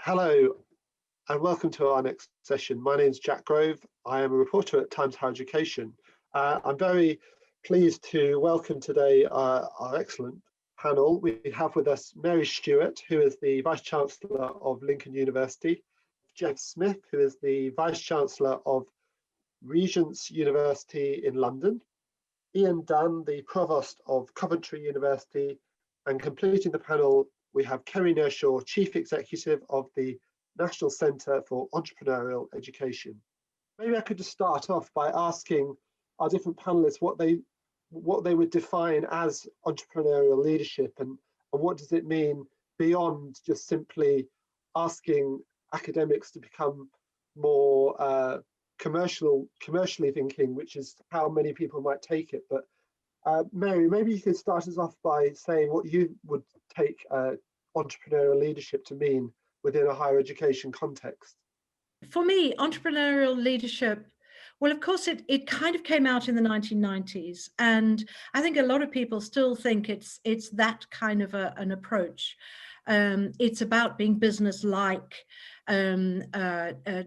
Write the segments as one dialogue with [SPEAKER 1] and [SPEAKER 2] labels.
[SPEAKER 1] Hello and welcome to our next session. My name is Jack Grove. I am a reporter at Times Higher Education. I'm very pleased to welcome today our excellent panel. We have with us Mary Stewart, who is the Vice Chancellor of Lincoln University, Jeff Smith, who is the Vice Chancellor of Regents University in London, Ian Dunn, the Provost of Coventry University, and completing the panel we have Kerry Nershaw, Chief Executive of the National Centre for Entrepreneurial Education. Maybe I could just start off by asking our different panelists what they would define as entrepreneurial leadership, and what does it mean beyond just simply asking academics to become more commercially thinking, which is how many people might take it. But Mary, maybe you could start us off by saying what you would take entrepreneurial leadership to mean within a higher education context.
[SPEAKER 2] For me, entrepreneurial leadership, well, of course, it kind of came out in the 1990s. And I think a lot of people still think it's that kind of an approach. It's about being business-like,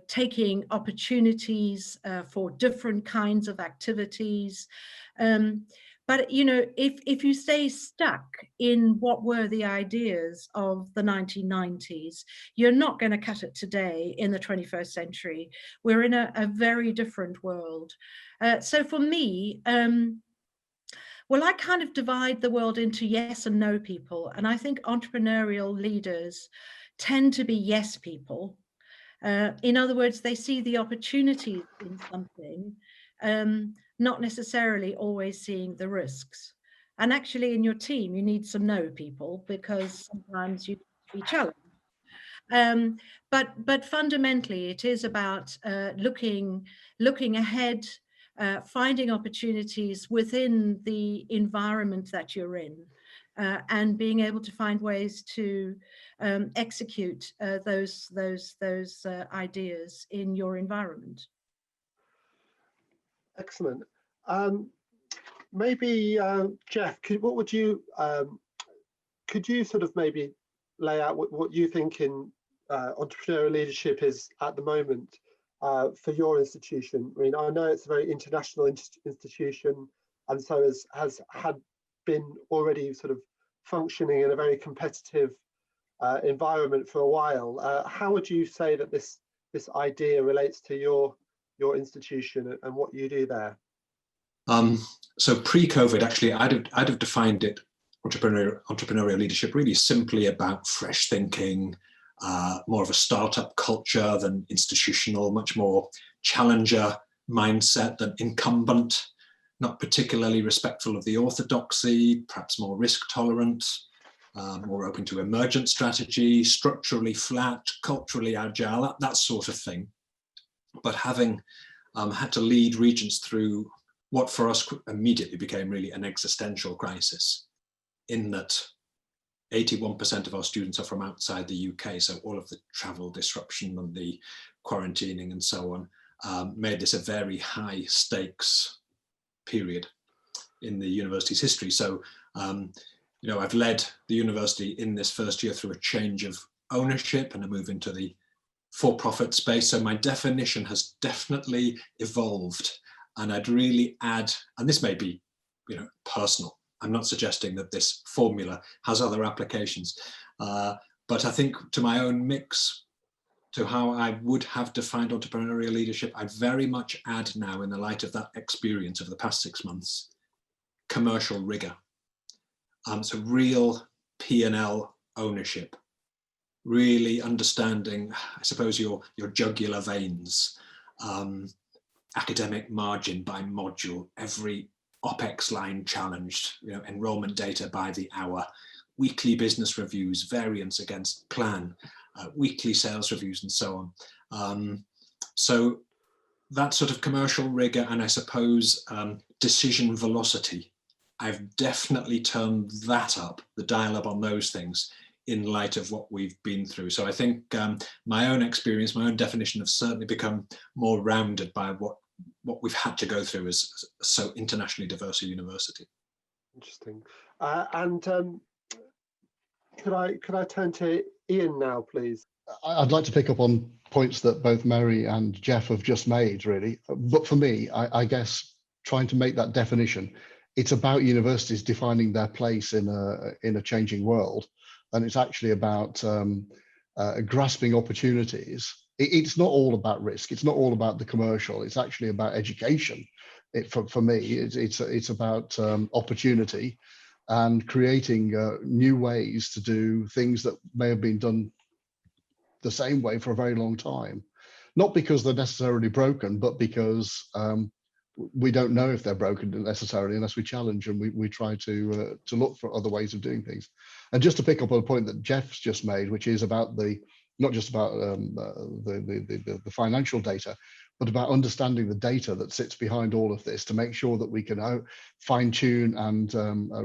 [SPEAKER 2] taking opportunities for different kinds of activities. But, you know, if you stay stuck in what were the ideas of the 1990s, you're not going to cut it today in the 21st century. We're in a very different world. So for me, well, I kind of divide the world into yes and no people. And I think entrepreneurial leaders tend to be yes people. In other words, they see the opportunities in something, not necessarily always seeing the risks. And actually in your team, you need some no people, because sometimes you need to be challenged. But fundamentally, it is about looking ahead, finding opportunities within the environment that you're in, and being able to find ways to execute those ideas in your environment.
[SPEAKER 1] Excellent. Maybe Jeff, could you sort of maybe lay out what you think in entrepreneurial leadership is at the moment for your institution? I mean, I know it's a very international institution, and so has had been already sort of functioning in a very competitive environment for a while. How would you say that this idea relates to your institution and what you do there?
[SPEAKER 3] So pre-COVID, actually, I'd have defined it, entrepreneurial leadership, really simply about fresh thinking, more of a startup culture than institutional, much more challenger mindset than incumbent, not particularly respectful of the orthodoxy, perhaps more risk tolerant, more open to emergent strategy, structurally flat, culturally agile, that sort of thing. But having had to lead Regents through what for us immediately became really an existential crisis, in that 81% of our students are from outside the UK, so all of the travel disruption and the quarantining and so on made this a very high stakes period in the university's history. So, you know, I've led the university in this first year through a change of ownership and a move into the for-profit space. So my definition has definitely evolved, and I'd really add, and this may be, you know, personal. I'm not suggesting that this formula has other applications, but I think to my own mix, to how I would have defined entrepreneurial leadership, I very much add now, in the light of that experience of the past 6 months, commercial rigor. So real P&L ownership, really understanding, I suppose, your jugular veins, academic margin by module, every OPEX line challenged, you know, enrollment data by the hour, weekly business reviews, variance against plan, weekly sales reviews, and so on. So that sort of commercial rigor, and I suppose decision velocity, I've definitely turned that up, the dial up on those things, in light of what we've been through. So I think my own experience, my own definition have certainly become more rounded by what we've had to go through as so internationally diverse a university.
[SPEAKER 1] Interesting. And could I turn to Ian now, please?
[SPEAKER 4] I'd like to pick up on points that both Mary and Jeff have just made, really. But for me, I guess trying to make that definition, it's about universities defining their place in a changing world, and it's actually about grasping opportunities. It's not all about risk. It's not all about the commercial. It's actually about education. For me, it's about opportunity and creating new ways to do things that may have been done the same way for a very long time, not because they're necessarily broken, but because we don't know if they're broken necessarily unless we challenge and we try to look for other ways of doing things. And just to pick up on a point that Jeff's just made, which is about not just about the financial data, but about understanding the data that sits behind all of this to make sure that we can fine tune and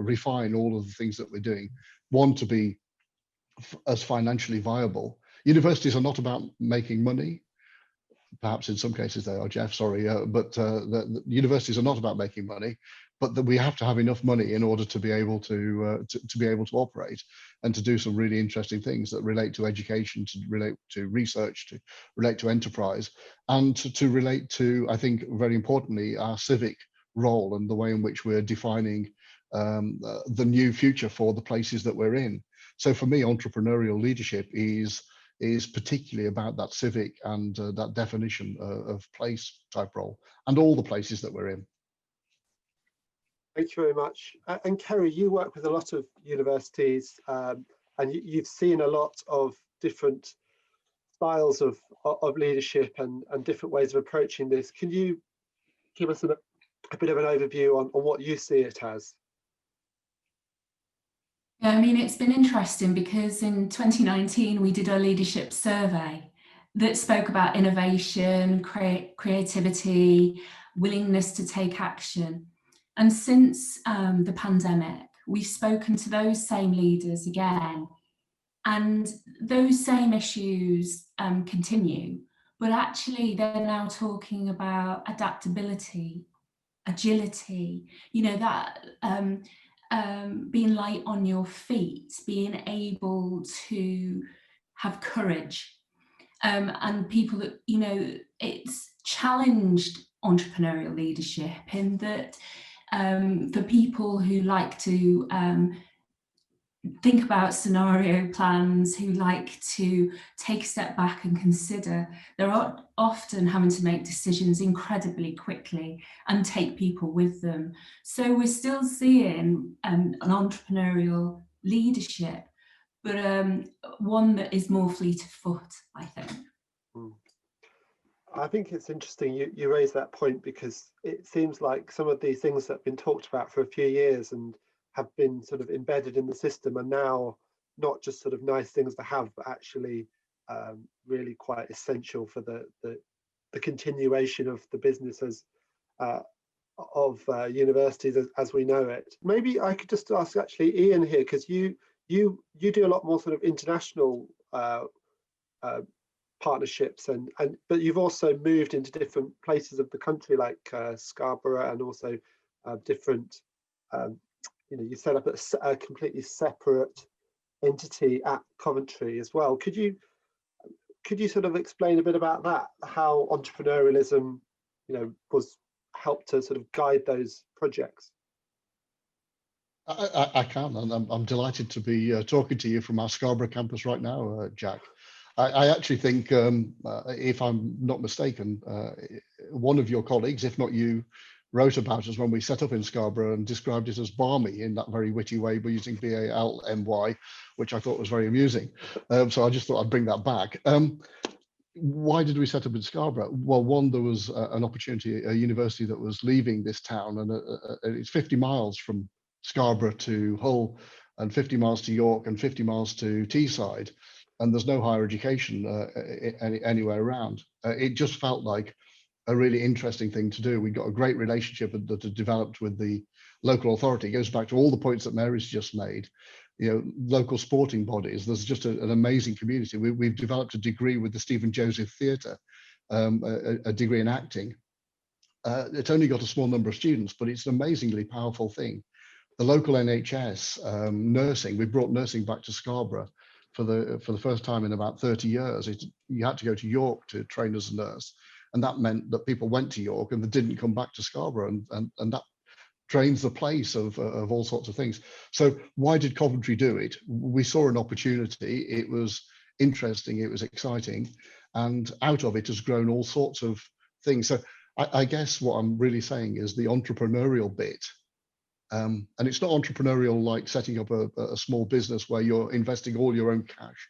[SPEAKER 4] refine all of the things that we're doing. One, to be as financially viable. Universities are not about making money. Perhaps in some cases they are, Jeff, sorry, but the universities are not about making money, but that we have to have enough money in order to be able to be able to operate and to do some really interesting things that relate to education, to relate to research, to relate to enterprise, and to relate to, I think, very importantly, our civic role and the way in which we're defining the new future for the places that we're in. So for me, entrepreneurial leadership is particularly about that civic and that definition of place type role and all the places that we're in.
[SPEAKER 1] Thank you very much. And Kerry, you work with a lot of universities and you've seen a lot of different styles of leadership and different ways of approaching this. Can you give us a bit of an overview on what you see it as?
[SPEAKER 5] Yeah, I mean, it's been interesting because in 2019, we did a leadership survey that spoke about innovation, creativity, willingness to take action. And since the pandemic, we've spoken to those same leaders again, and those same issues continue, but actually they're now talking about adaptability, agility, you know, that being light on your feet, being able to have courage, and people that, you know, it's challenged entrepreneurial leadership in that for people who like to think about scenario plans, who like to take a step back and consider, they're often having to make decisions incredibly quickly and take people with them. So we're still seeing an entrepreneurial leadership, but one that is more fleet of foot, I think.
[SPEAKER 1] I think it's interesting you raise that point, because it seems like some of these things that have been talked about for a few years and have been sort of embedded in the system are now not just sort of nice things to have, but actually really quite essential for the continuation of the businesses of universities as we know it. Maybe I could just ask actually Ian here, because you do a lot more sort of international partnerships, but you've also moved into different places of the country, like Scarborough, and also different. You know, you set up a completely separate entity at Coventry as well. Could you sort of explain a bit about that? How entrepreneurialism, you know, was helped to sort of guide those projects?
[SPEAKER 4] I can, and I'm delighted to be talking to you from our Scarborough campus right now, Jack. I actually think, if I'm not mistaken, one of your colleagues, if not you, wrote about us when we set up in Scarborough and described it as balmy in that very witty way, by using BALMY, which I thought was very amusing. So I just thought I'd bring that back. Why did we set up in Scarborough? Well, one, there was an opportunity, a university that was leaving this town, and it's 50 miles from Scarborough to Hull, and 50 miles to York, and 50 miles to Teesside, and there's no higher education anywhere around. It just felt like a really interesting thing to do. We got a great relationship that had developed with the local authority. It goes back to all the points that Mary's just made. You know, local sporting bodies, there's just an amazing community. We've developed a degree with the Stephen Joseph Theatre, a degree in acting. It's only got a small number of students, but it's an amazingly powerful thing. The local NHS, nursing, we brought nursing back to Scarborough. for the first time in about 30 years. You had to go to York to train as a nurse, and that meant that people went to York and they didn't come back to Scarborough, and that drains the place of all sorts of things. So why did Coventry do it? We saw an opportunity. It was interesting, it was exciting, and out of it has grown all sorts of things. So I guess what I'm really saying is the entrepreneurial bit, and it's not entrepreneurial like setting up a small business where you're investing all your own cash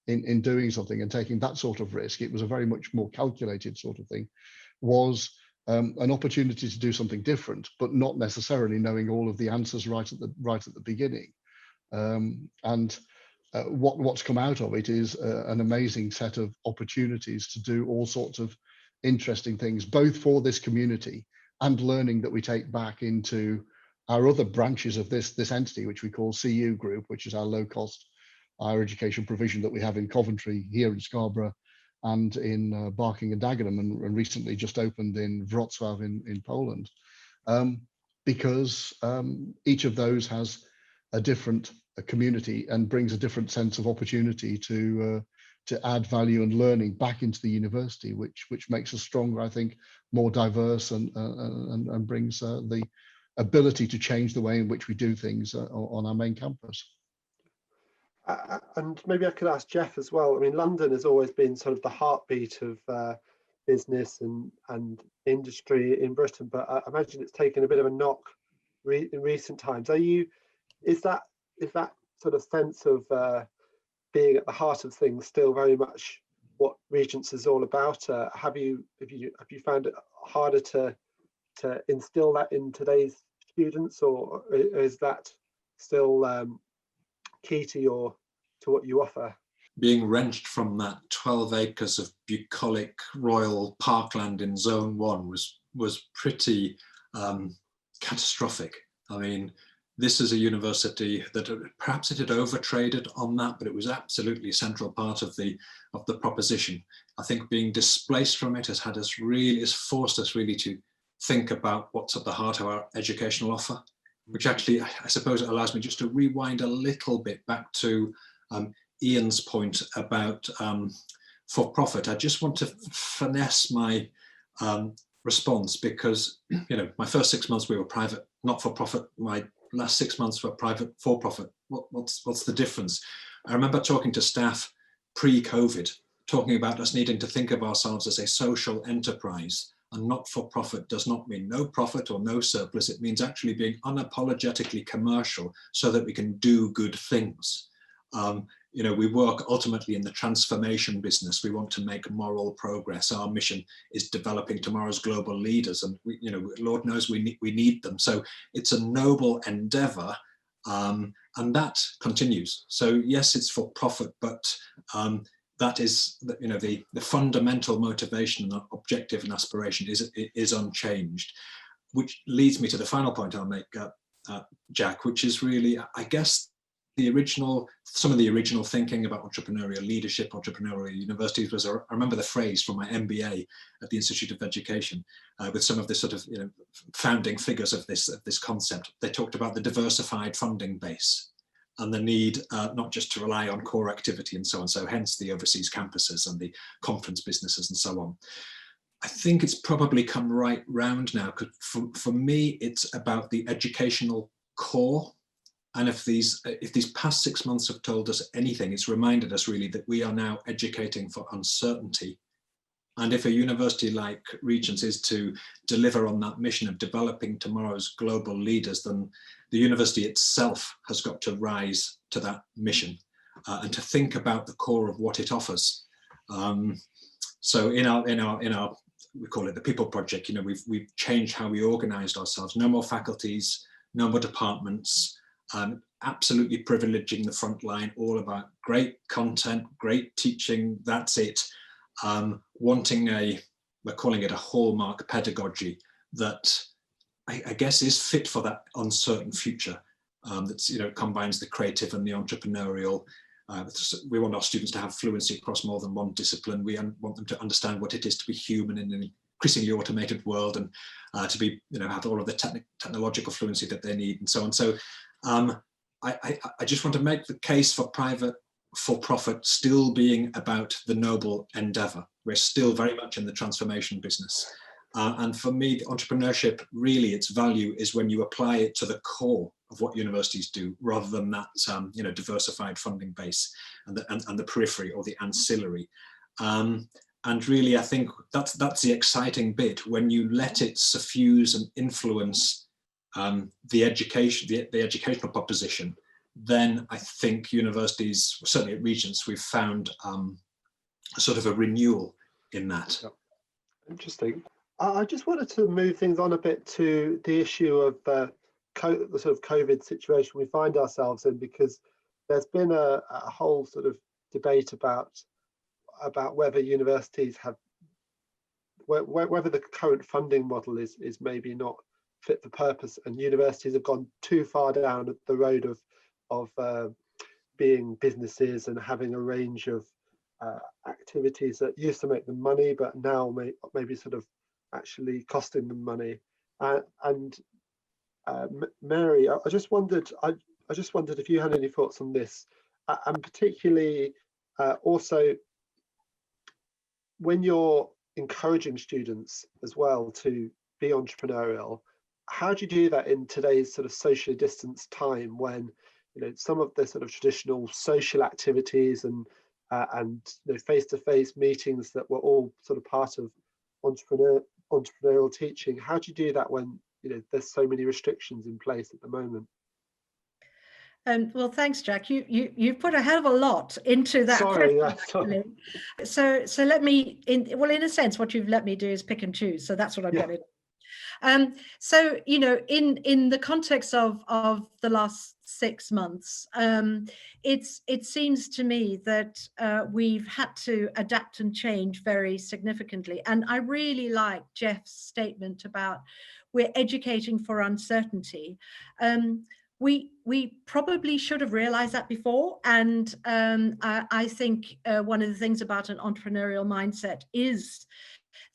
[SPEAKER 4] in doing something and taking that sort of risk. It was a very much more calculated sort of thing, was an opportunity to do something different, but not necessarily knowing all of the answers right at the beginning. What's come out of it is an amazing set of opportunities to do all sorts of interesting things, both for this community and learning that we take back into our other branches of this entity, which we call CU Group, which is our low-cost higher education provision that we have in Coventry, here in Scarborough, and in Barking and Dagenham, and recently just opened in Wrocław in Poland, because each of those has a different community and brings a different sense of opportunity to add value and learning back into the university, which makes us stronger, I think, more diverse, and brings the ability to change the way in which we do things on our main campus.
[SPEAKER 1] And maybe I could ask Jeff as well. I mean, London has always been sort of the heartbeat of business and industry in Britain, but I imagine it's taken a bit of a knock in recent times. Is that sort of sense of being at the heart of things still very much what Regents is all about? Have you found it harder to instill that in today's students, or is that still key to what you offer?
[SPEAKER 3] Being wrenched from that 12 acres of bucolic royal parkland in Zone 1 was pretty catastrophic. I mean, this is a university that perhaps it had overtraded on that, but it was absolutely a central part of the proposition. I think being displaced from it has forced us really to think about what's at the heart of our educational offer, which actually, I suppose, it allows me just to rewind a little bit back to Ian's point about for-profit. I just want to finesse my response, because my first 6 months we were private, not for-profit. My last 6 months were private, for-profit. What's the difference? I remember talking to staff pre-COVID, talking about us needing to think of ourselves as a social enterprise. And not-for-profit does not mean no profit or no surplus. It means actually being unapologetically commercial so that we can do good things. We work ultimately in the transformation business. We want to make moral progress. Our mission is developing tomorrow's global leaders, and Lord knows we need them. So it's a noble endeavor, and that continues. So yes, it's for profit, but that is, the fundamental motivation and objective and aspiration is unchanged, which leads me to the final point I'll make, Jack, which is really, I guess, some of the original thinking about entrepreneurial leadership, entrepreneurial universities was, I remember the phrase from my MBA at the Institute of Education, with some of the sort of founding figures of this concept. They talked about the diversified funding base and the need not just to rely on core activity and so on. So hence the overseas campuses and the conference businesses and so on. I think it's probably come right round now, because for me, it's about the educational core. And if these past 6 months have told us anything, it's reminded us really that we are now educating for uncertainty. And if a university like Regents is to deliver on that mission of developing tomorrow's global leaders, then the university itself has got to rise to that mission and to think about the core of what it offers. So in our we call it the People Project. We've changed how we organised ourselves. No more faculties, no more departments. Absolutely privileging the front line, all about great content, great teaching, that's it. Wanting we're calling it a hallmark pedagogy that I guess is fit for that uncertain future, that's, combines the creative and the entrepreneurial. We want our students to have fluency across more than one discipline. We want them to understand what it is to be human in an increasingly automated world, and to be, have all of the technological fluency that they need and so on. So I just want to make the case for private for profit still being about the noble endeavor. We're still very much in the transformation business. And for me, the entrepreneurship, really its value is when you apply it to the core of what universities do, rather than that diversified funding base and the periphery or the ancillary. And really, I think that's the exciting bit, when you let it suffuse and influence the educational proposition. Then I think universities, certainly at Regents, we've found sort of a renewal in that.
[SPEAKER 1] Interesting. I just wanted to move things on a bit to the issue of the sort of COVID situation we find ourselves in, because there's been a whole sort of debate about whether universities have, whether the current funding model is maybe not fit for purpose, and universities have gone too far down the road of being businesses and having a range of activities that used to make them money, but now maybe sort of actually costing them money. Mary, I just wondered if you had any thoughts on this, and particularly also when you're encouraging students as well to be entrepreneurial. How do you do that in today's sort of socially distanced time, when some of the sort of traditional social activities and face-to-face meetings that were all sort of part of entrepreneurial teaching? How do you do that when there's so many restrictions in place at the moment?
[SPEAKER 2] Well, thanks, Jack. You put a hell of a lot into that question.
[SPEAKER 1] Sorry.
[SPEAKER 2] So let me, in a sense, what you've let me do is pick and choose. So that's what I'm going to do. So in the context of the last 6 months, it seems to me that we've had to adapt and change very significantly. And I really like Jeff's statement about we're educating for uncertainty. We probably should have realized that before. And I think one of the things about an entrepreneurial mindset is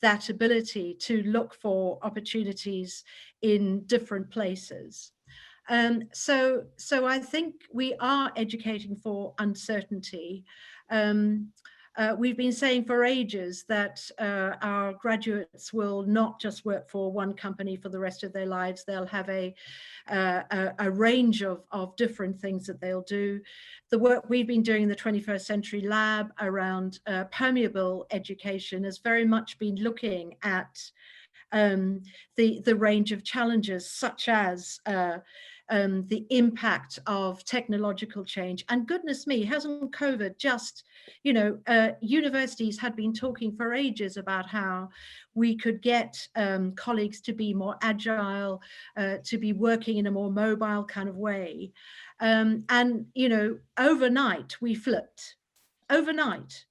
[SPEAKER 2] that ability to look for opportunities in different places. So I think we are educating for uncertainty. We've been saying for ages that our graduates will not just work for one company for the rest of their lives. They'll have a range of different things that they'll do. The work we've been doing in the 21st Century Lab around permeable education has very much been looking at the range of challenges, such as the impact of technological change. And goodness me, hasn't COVID just, universities had been talking for ages about how we could get colleagues to be more agile, to be working in a more mobile kind of way. And overnight we flipped. Overnight,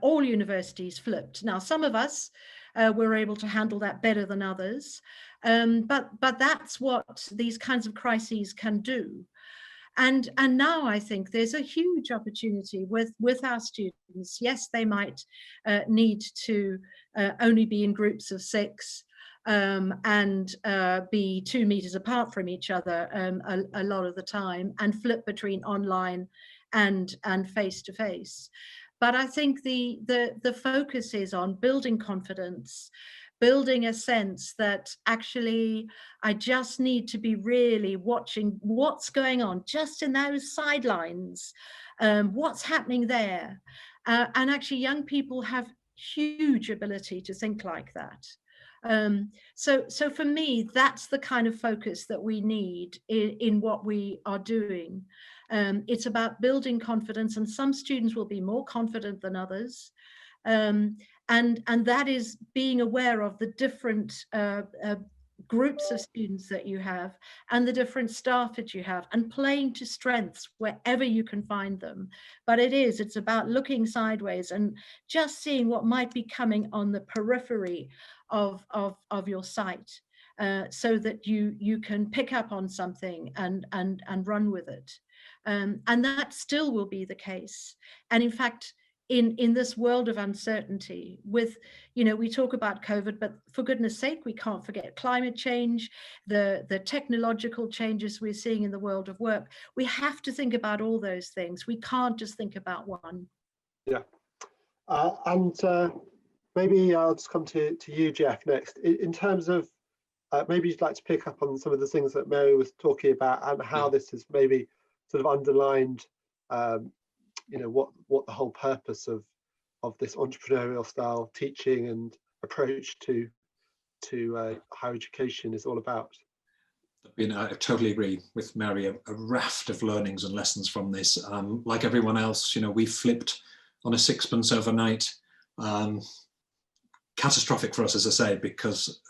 [SPEAKER 2] all universities flipped. Now, some of us were able to handle that better than others. But that's what these kinds of crises can do. And now I think there's a huge opportunity with our students. Yes, they might need to only be in groups of 6 and be 2 meters apart from each other a lot of the time, and flip between online and face-to-face. But I think the focus is on building confidence, building a sense that actually I just need to be really watching what's going on just in those sidelines, what's happening there. And actually young people have huge ability to think like that. So for me, that's the kind of focus that we need in what we are doing. It's about building confidence, and some students will be more confident than others. And that is being aware of the different groups of students that you have and the different staff that you have, and playing to strengths wherever you can find them. But it's about looking sideways and just seeing what might be coming on the periphery of your site, so that you can pick up on something and run with it. And that still will be the case. And in fact, in this world of uncertainty with, you know, we talk about COVID, but for goodness sake, we can't forget climate change, the technological changes we're seeing in the world of work. We have to think about all those things. We can't just think about one.
[SPEAKER 1] Yeah. And maybe I'll just come to you, Jeff, next. In terms of, maybe you'd like to pick up on some of the things that Mary was talking about and how this has maybe sort of underlined, you know, what the whole purpose of this entrepreneurial style teaching and approach to higher education is all about.
[SPEAKER 3] You know, I totally agree with Mary. A raft of learnings and lessons from this. Like everyone else, you know, we flipped on a sixpence overnight. Catastrophic for us, as I say, because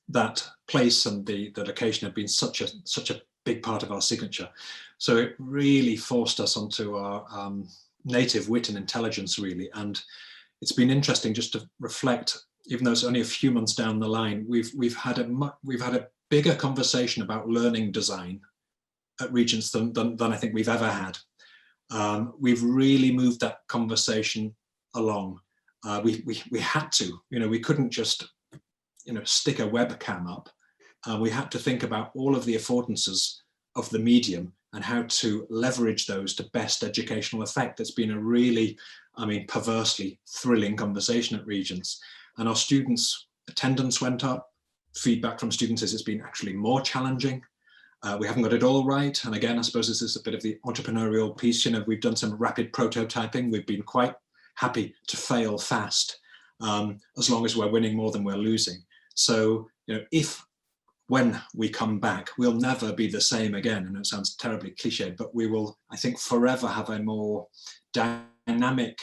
[SPEAKER 3] that place and the location had been such a big part of our signature. So it really forced us onto our native wit and intelligence, really. And it's been interesting just to reflect, even though it's only a few months down the line, we've had a bigger conversation about learning design at Regents than I think we've ever had. We've really moved that conversation along. We had to, you know, we couldn't just, you know, stick a webcam up. We had to think about all of the affordances of the medium and how to leverage those to best educational effect. It's been a really, I mean, perversely thrilling conversation at Regents. And our students' attendance went up. Feedback from students is it's been actually more challenging. We haven't got it all right. And again, I suppose this is a bit of the entrepreneurial piece. You know, we've done some rapid prototyping. We've been quite happy to fail fast, as long as we're winning more than we're losing. So, you know, when we come back, we'll never be the same again. And it sounds terribly cliched, but we will, I think, forever have a more dynamic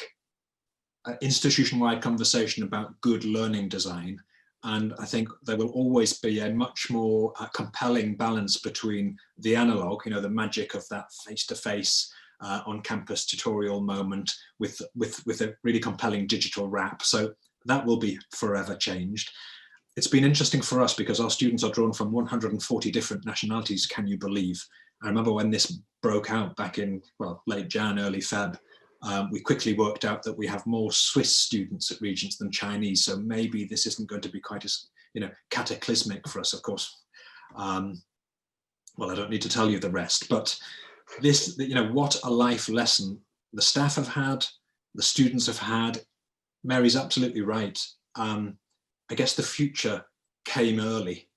[SPEAKER 3] institution-wide conversation about good learning design. And I think there will always be a much more compelling balance between the analog, you know, the magic of that face-to-face on-campus tutorial moment with a really compelling digital wrap. So that will be forever changed. It's been interesting for us because our students are drawn from 140 different nationalities, can you believe? I remember when this broke out back in, well, late Jan, early Feb, we quickly worked out that we have more Swiss students at Regents than Chinese, so maybe this isn't going to be quite as, you know, cataclysmic for us, of course. Well, I don't need to tell you the rest, but this, you know, what a life lesson the staff have had, the students have had. Mary's absolutely right. I guess the future came early,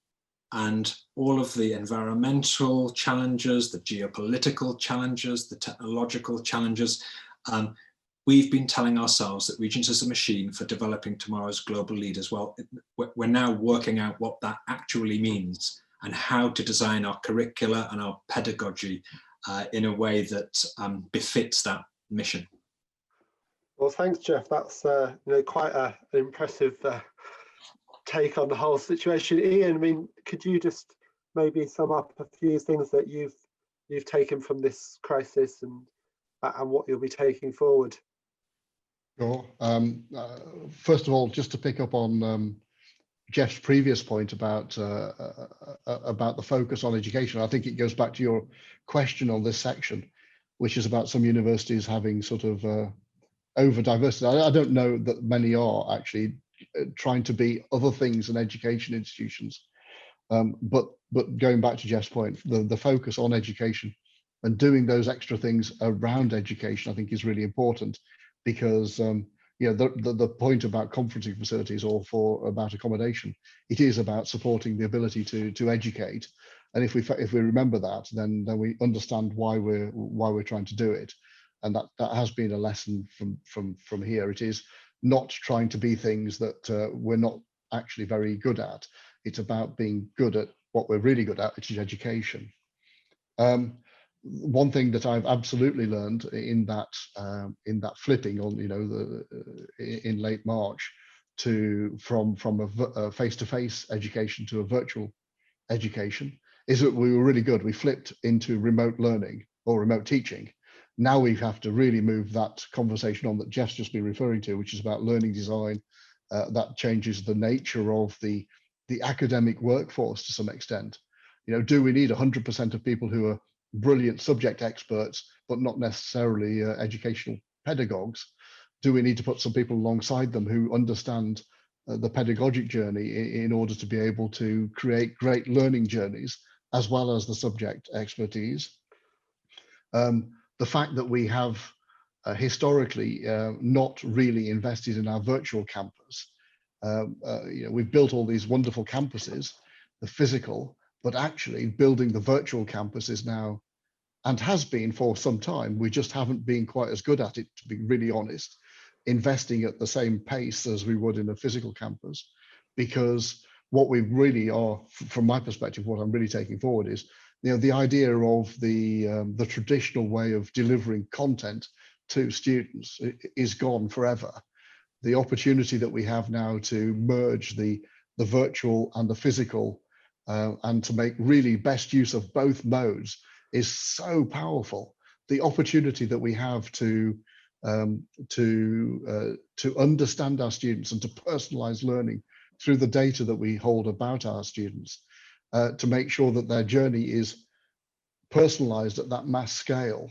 [SPEAKER 3] and all of the environmental challenges, the geopolitical challenges, the technological challenges, we've been telling ourselves that Regents is a machine for developing tomorrow's global leaders. Well, we're now working out what that actually means and how to design our curricula and our pedagogy in a way that befits that mission.
[SPEAKER 1] Well, thanks, Jeff. That's you know, quite an impressive take on the whole situation. Ian, I mean, could you just maybe sum up a few things that you've taken from this crisis and what you'll be taking forward?
[SPEAKER 4] Sure. First of all, just to pick up on Jeff's previous point about the focus on education, I think it goes back to your question on this section, which is about some universities having sort of over diversity. I don't know that many are actually trying to be other things than education institutions. But going back to Jeff's point, the focus on education and doing those extra things around education, I think, is really important, because you know, the point about conferencing facilities or about accommodation, it is about supporting the ability to educate. And if we remember that, then we understand why we're trying to do it. And that has been a lesson from here. It is not trying to be things that we're not actually very good at. It's about being good at what we're really good at, which is education. One thing that I've absolutely learned in that flipping on, you know, in late March from a face-to-face education to a virtual education, is that we were really good. We flipped into remote learning or remote teaching. Now we have to really move that conversation on that Jeff's just been referring to, which is about learning design. That changes the nature of the academic workforce to some extent. You know, do we need 100% of people who are brilliant subject experts, but not necessarily educational pedagogues? do we need to put some people alongside them who understand the pedagogic journey in order to be able to create great learning journeys as well as the subject expertise. The fact that we have historically not really invested in our virtual campus. We've built all these wonderful campuses, the physical, but actually building the virtual campus is now, and has been for some time, we just haven't been quite as good at it, to be really honest, investing at the same pace as we would in a physical campus, because what we really are, from my perspective, what I'm really taking forward is, the idea of the traditional way of delivering content to students is gone forever. The opportunity that we have now to merge the virtual and the physical and to make really best use of both modes is so powerful. The opportunity that we have to understand our students and to personalize learning through the data that we hold about our students, to make sure that their journey is personalized at that mass scale,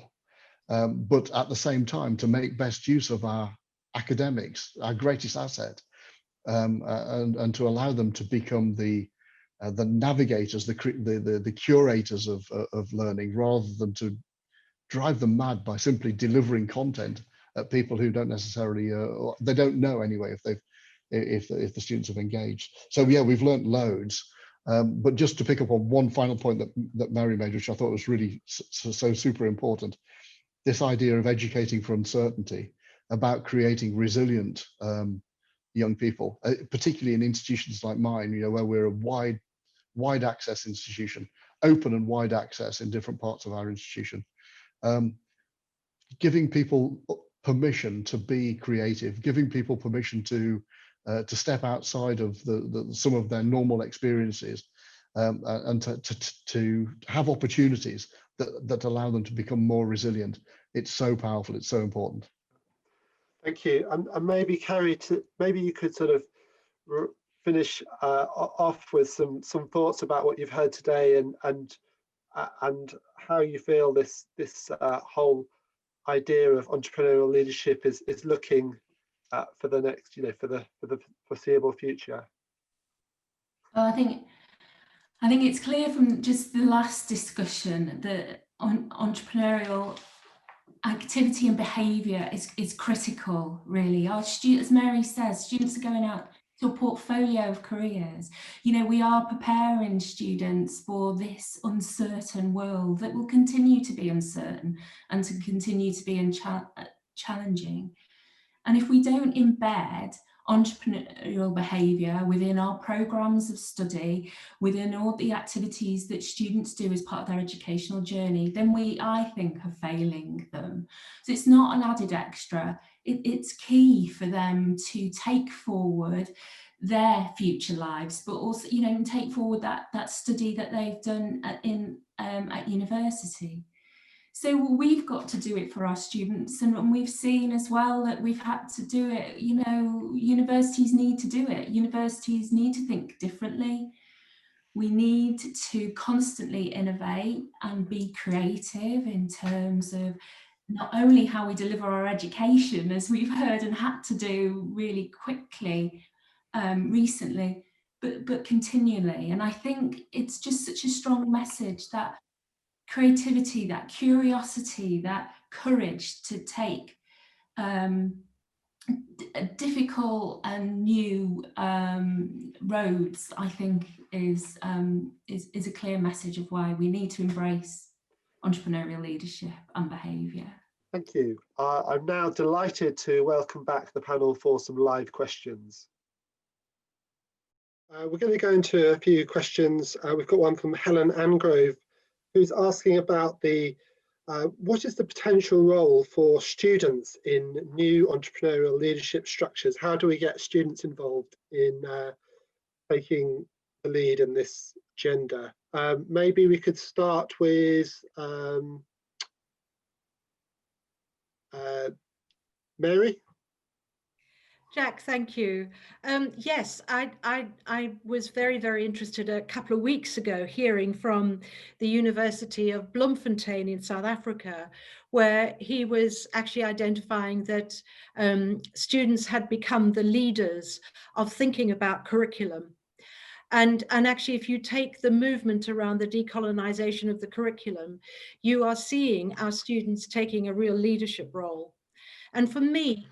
[SPEAKER 4] but at the same time to make best use of our academics, our greatest asset, and to allow them to become the navigators, the curators of learning, rather than to drive them mad by simply delivering content at people who don't necessarily, they don't know anyway if the students have engaged. So yeah, we've learned loads. But just to pick up on one final point that Mary made, which I thought was really so super important, this idea of educating for uncertainty, about creating resilient young people, particularly in institutions like mine, where we're a wide access institution, open and wide access in different parts of our institution. Giving people permission to be creative, giving people permission to step outside of some of their normal experiences, and to have opportunities that allow them to become more resilient. It's so powerful. It's so important.
[SPEAKER 1] Thank you. And maybe Carrie, maybe you could sort of finish off with some thoughts about what you've heard today and how you feel this whole idea of entrepreneurial leadership is looking for the next, for the foreseeable future.
[SPEAKER 5] Well, I think it's clear from just the last discussion that entrepreneurial activity and behaviour is critical, really. Our students, as Mary says, students are going out to a portfolio of careers. We are preparing students for this uncertain world that will continue to be uncertain and to continue to be challenging. And if we don't embed entrepreneurial behaviour within our programmes of study, within all the activities that students do as part of their educational journey, then I think, are failing them. So it's not an added extra. It's key for them to take forward their future lives, but also, take forward that study that they've done at university. So we've got to do it for our students, and we've seen as well that we've had to do it. Universities need to do it. Universities need to think differently. We need to constantly innovate and be creative in terms of not only how we deliver our education, as we've heard and had to do really quickly recently, but continually. And I think it's just such a strong message that creativity, that curiosity, that courage to take difficult and new roads, I think is a clear message of why we need to embrace entrepreneurial leadership and behaviour.
[SPEAKER 1] Thank you. I'm now delighted to welcome back the panel for some live questions. We're going to go into a few questions. We've got one from Helen Angrove, who's asking about what is the potential role for students in new entrepreneurial leadership structures? How do we get students involved in taking the lead in this agenda? Maybe we could start with Mary.
[SPEAKER 2] Jack, thank you. Yes, I was very, very interested a couple of weeks ago hearing from the University of Bloemfontein in South Africa, where he was actually identifying that students had become the leaders of thinking about curriculum. And actually, if you take the movement around the decolonization of the curriculum, you are seeing our students taking a real leadership role. And for me,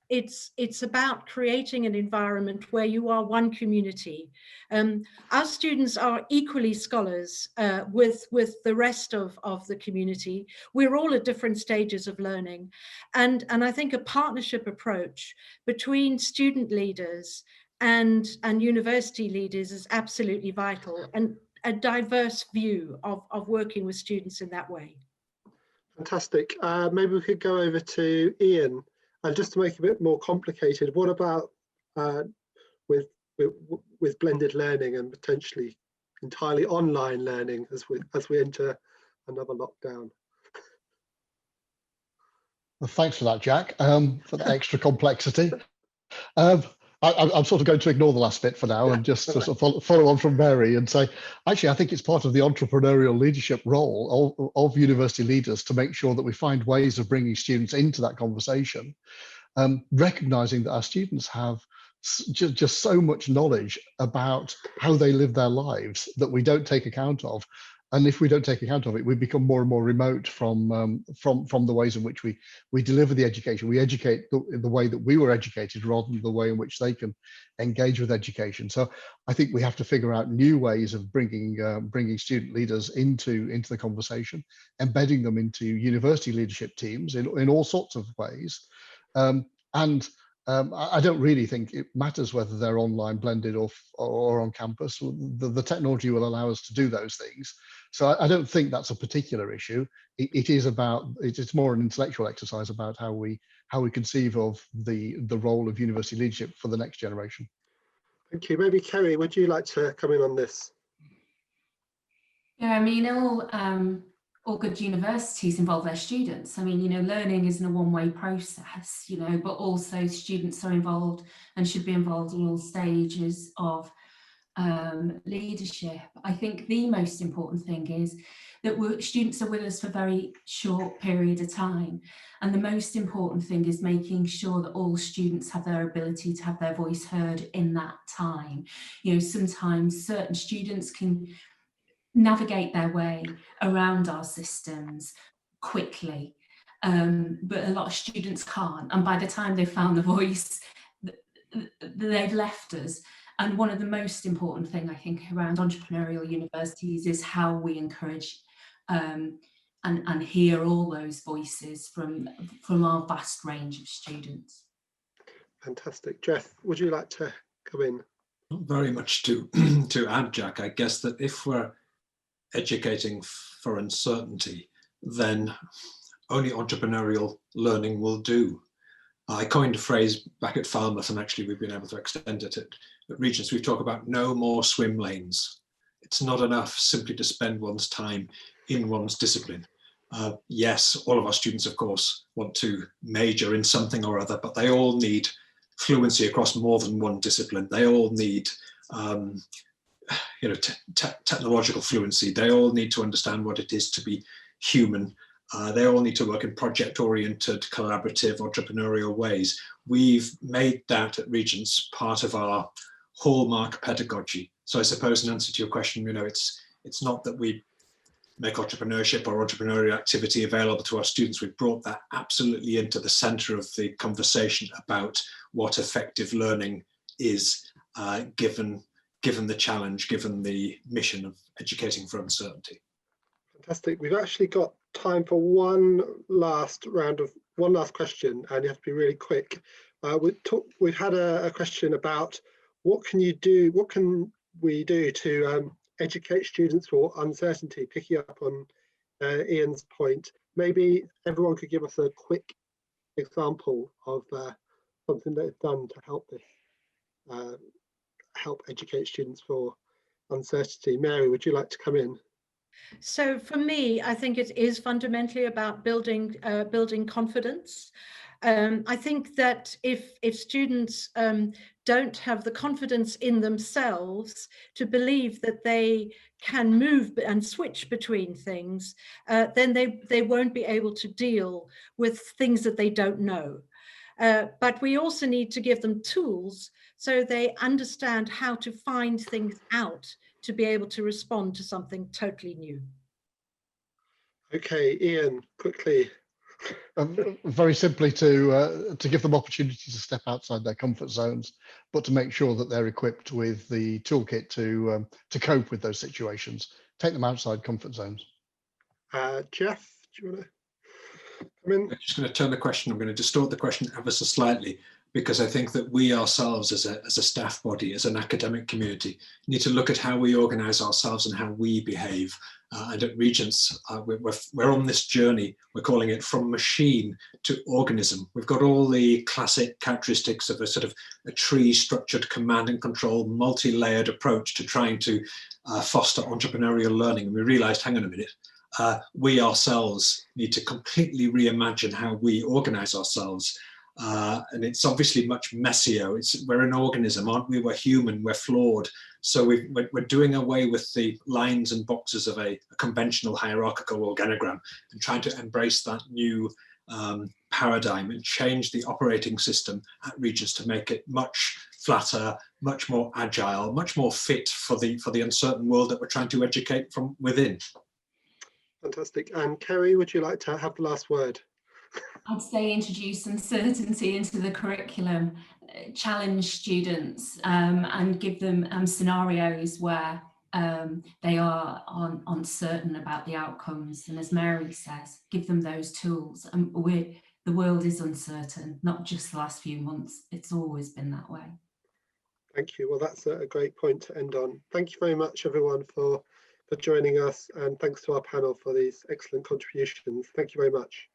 [SPEAKER 2] it's about creating an environment where you are one community. Our students are equally scholars with the rest of the community. We're all at different stages of learning. And I think a partnership approach between student leaders and university leaders is absolutely vital, and a diverse view of working with students in that way.
[SPEAKER 1] Fantastic. Maybe we could go over to Ian, and just to make it a bit more complicated, what about with blended learning and potentially entirely online learning as we enter another lockdown?
[SPEAKER 4] Well, thanks for that, Jack, for the extra complexity. I'm sort of going to ignore the last bit for now and just to sort of follow on from Mary and say, actually, I think it's part of the entrepreneurial leadership role of university leaders to make sure that we find ways of bringing students into that conversation, recognizing that our students have just so much knowledge about how they live their lives that we don't take account of. And if we don't take account of it, we become more and more remote from the ways in which we deliver the education. We educate the way that we were educated rather than the way in which they can engage with education. So I think we have to figure out new ways of bringing student leaders into the conversation, embedding them into university leadership teams in all sorts of ways. I don't really think it matters whether they're online, blended, or on campus. The technology will allow us to do those things. So I don't think that's a particular issue. It's more an intellectual exercise about how we conceive of the role of university leadership for the next generation.
[SPEAKER 1] Thank you. Maybe Kerry, would you like to come in on this?
[SPEAKER 5] Yeah, I mean, all good universities involve their students. I mean, learning isn't a one-way process, but also students are involved and should be involved in all stages of leadership. I think the most important thing is that students are with us for a very short period of time. And the most important thing is making sure that all students have their ability to have their voice heard in that time. Sometimes certain students can navigate their way around our systems quickly, but a lot of students can't, and by the time they've found the voice, they've left us. And one of the most important thing I think around entrepreneurial universities is how we encourage and hear all those voices from our vast range of students.
[SPEAKER 1] Fantastic. Jeff, would you like to come in?
[SPEAKER 3] Not very much to add, Jack. I guess that if we're educating for uncertainty, then only entrepreneurial learning will do. I coined a phrase back at Falmouth, and actually we've been able to extend it at Regents. We've talked about no more swim lanes. It's not enough simply to spend one's time in one's discipline. Yes, all of our students, of course, want to major in something or other, but they all need fluency across more than one discipline. They all need technological fluency. They all need to understand what it is to be human. They all need to work in project-oriented, collaborative, entrepreneurial ways. We've made that at Regents part of our hallmark pedagogy. So I suppose in answer to your question, it's not that we make entrepreneurship or entrepreneurial activity available to our students. We've brought that absolutely into the center of the conversation about what effective learning is, given the challenge, given the mission of educating for uncertainty.
[SPEAKER 1] Fantastic. We've actually got time for one last question, and you have to be really quick. We've had a question about what can we do to educate students for uncertainty, picking up on Ian's point. Maybe everyone could give us a quick example of something they've done to help this, help educate students for uncertainty. Mary, would you like to come in?
[SPEAKER 2] So for me, I think it is fundamentally about building confidence. I think that if students don't have the confidence in themselves to believe that they can move and switch between things, then they won't be able to deal with things that they don't know. But we also need to give them tools so they understand how to find things out to be able to respond to something totally new.
[SPEAKER 1] Okay, Ian, quickly.
[SPEAKER 4] Very simply to give them opportunity to step outside their comfort zones, but to make sure that they're equipped with the toolkit to cope with those situations. Take them outside comfort zones.
[SPEAKER 1] Jeff, do you want to come in?
[SPEAKER 3] I'm just going to turn the question. I'm going to distort the question ever so slightly, because I think that we ourselves as a staff body, as an academic community, need to look at how we organise ourselves and how we behave. And at Regents, we're on this journey. We're calling it from machine to organism. We've got all the classic characteristics of a sort of a tree-structured command and control, multi-layered approach to trying to foster entrepreneurial learning. And we realised, hang on a minute, we ourselves need to completely reimagine how we organise ourselves. And it's obviously much messier. We're an organism, aren't we? We're human, we're flawed. So we're doing away with the lines and boxes of a conventional hierarchical organogram and trying to embrace that new paradigm and change the operating system at Regents to make it much flatter, much more agile, much more fit for the uncertain world that we're trying to educate from within.
[SPEAKER 1] Fantastic. And Kerry, would you like to have the last word?
[SPEAKER 5] I'd say introduce some certainty into the curriculum, challenge students and give them scenarios where they are uncertain about the outcomes. And as Mary says, give them those tools. And the world is uncertain, not just the last few months. It's always been that way.
[SPEAKER 1] Thank you. Well, that's a great point to end on. Thank you very much, everyone, for joining us. And thanks to our panel for these excellent contributions. Thank you very much.